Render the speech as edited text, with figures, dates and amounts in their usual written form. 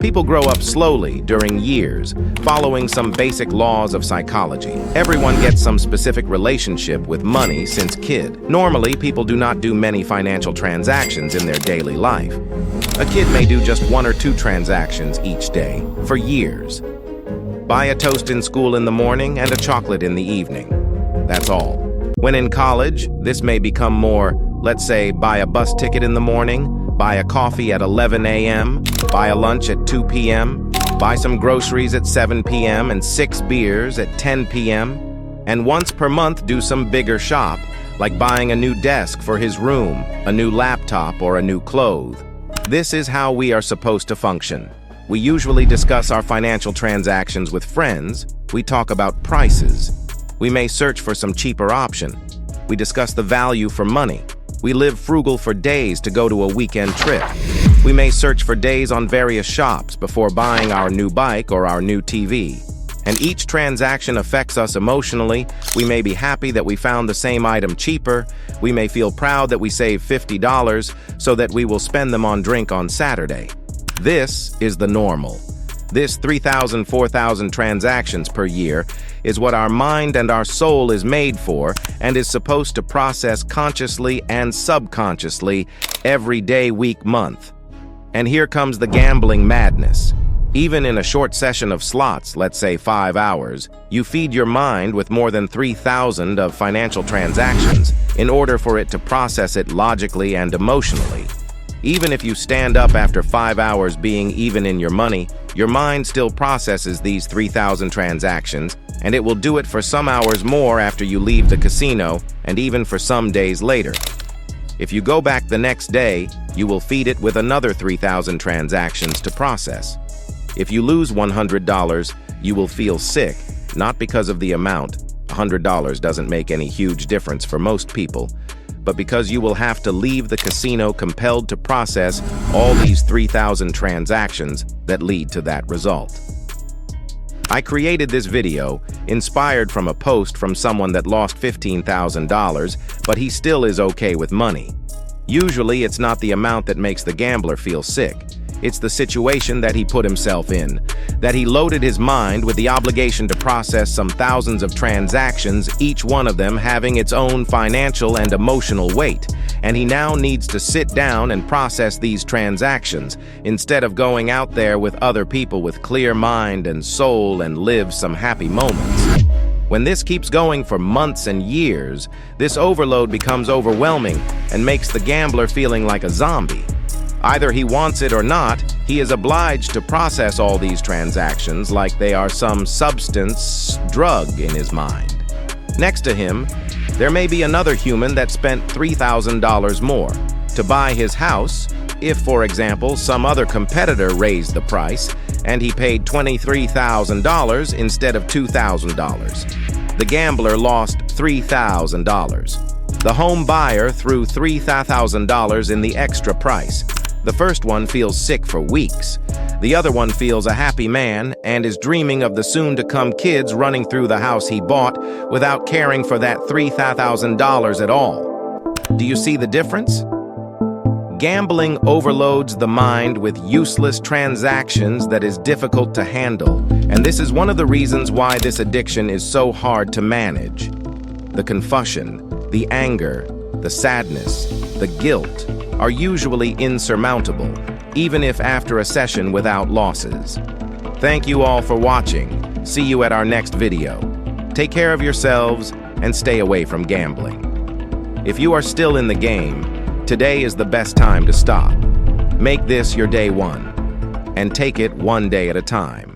People grow up slowly during years, following some basic laws of psychology. Everyone gets some specific relationship with money since kid. Normally, people do not do many financial transactions in their daily life. A kid may do just 1 or 2 transactions each day for years. Buy a toast in school in the morning and a chocolate in the evening. That's all. When in college, this may become more, let's say, buy a bus ticket in the morning, buy a coffee at 11 a.m., buy a lunch at 2 p.m., buy some groceries at 7 p.m. and 6 beers at 10 p.m., and once per month do some bigger shop, like buying a new desk for his room, a new laptop, or a new clothes. This is how we are supposed to function. We usually discuss our financial transactions with friends. We talk about prices. We may search for some cheaper option. We discuss the value for money. We live frugal for days to go to a weekend trip. We may search for days on various shops before buying our new bike or our new TV. And each transaction affects us emotionally. We may be happy that we found the same item cheaper. We may feel proud that we saved $50 so that we will spend them on drink on Saturday. This is the normal. This 3,000, 4,000 transactions per year is what our mind and our soul is made for and is supposed to process consciously and subconsciously every day, week, month. And here comes the gambling madness. Even in a short session of slots, let's say 5 hours, you feed your mind with more than 3,000 of financial transactions in order for it to process it logically and emotionally. Even if you stand up after 5 hours being even in your money, your mind still processes these 3,000 transactions, and it will do it for some hours more after you leave the casino, and even for some days later. If you go back the next day, you will feed it with another 3,000 transactions to process. If you lose $100, you will feel sick, not because of the amount. $100 doesn't make any huge difference for most people, but because you will have to leave the casino compelled to process all these 3,000 transactions that lead to that result. I created this video inspired from a post from someone that lost $15,000, but he still is okay with money. Usually, it's not the amount that makes the gambler feel sick. It's the situation that he put himself in, that he loaded his mind with the obligation to process some thousands of transactions, each one of them having its own financial and emotional weight, and he now needs to sit down and process these transactions instead of going out there with other people with clear mind and soul and live some happy moments. When this keeps going for months and years, this overload becomes overwhelming and makes the gambler feeling like a zombie. Either he wants it or not, he is obliged to process all these transactions like they are some substance, drug in his mind. Next to him, there may be another human that spent $3,000 more to buy his house if, for example, some other competitor raised the price and he paid $23,000 instead of $2,000. The gambler lost $3,000. The home buyer threw $3,000 in the extra price. The first one feels sick for weeks. The other one feels a happy man and is dreaming of the soon-to-come kids running through the house he bought without caring for that $3,000 at all. Do you see the difference? Gambling overloads the mind with useless transactions that is difficult to handle, and this is one of the reasons why this addiction is so hard to manage. The confusion, the anger, the sadness, the guilt are usually insurmountable, even if after a session without losses. Thank you all for watching. See you at our next video. Take care of yourselves and stay away from gambling. If you are still in the game, today is the best time to stop. Make this your day one, and take it one day at a time.